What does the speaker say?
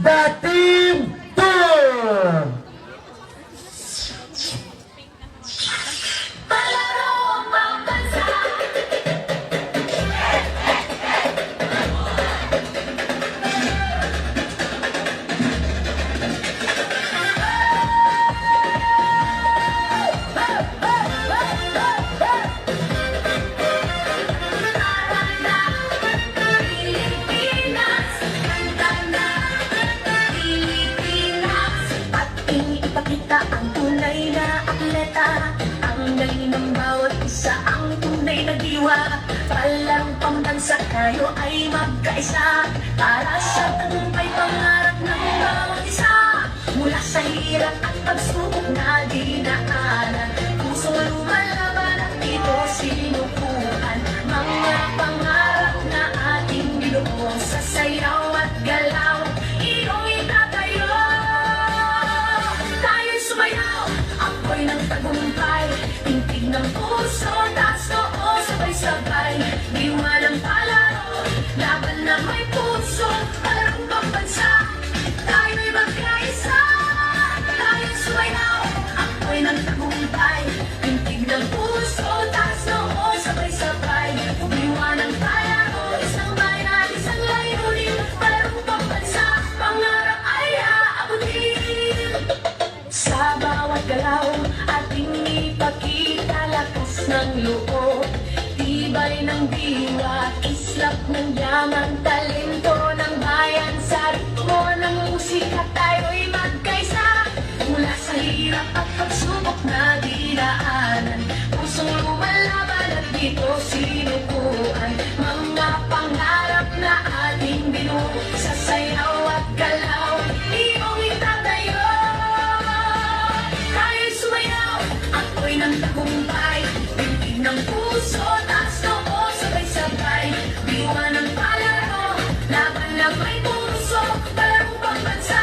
the Team 2! Ang tunay na atleta, ang galing ng bawat isa, ang tunay na diwa. Palarong pambansa tayo ay magkaisa, para sa tagumpay pangarap ng bawat isa. Mula sa hirap at pagsubok na dinaanan, pusong lumalaban at ito sinukuhan. Mga pangarap na ating binuo sa sayaw at galaw, iyong itatayo. Sumayaw, ako'y ng tagumpay, tintig ng puso, taas noo, sabay-sabay. Diwa ng palaro, laban na may puso, palarong pambansa, tayo'y magkaisa. Tayo'y sumayaw, ako'y ng tagumpay, tintig ng puso, taas noo, sabay-sabay. Diwa ng palaro, isang bayan, isang layunin, palarong pambansa, pangarap ay aabutin. Sa bawat galaw, ating ipakita lakas ng loob, tibay ng diwa, kislap ng yaman, talento ng bayan. Sa ritmo ng musika tayo'y magkaisa, mula sa hirap at pagsubok na dinaanan, pusong lumalaban at dito sinukuhan. Mga pangarap na ating binuo sa sayaw at galaw, iyong itatayo. Ako'y ng tagumpay, tintig ng puso, taas noo, sabay-sabay. Diwa ng palaro, laban na may puso, palarong pambansa,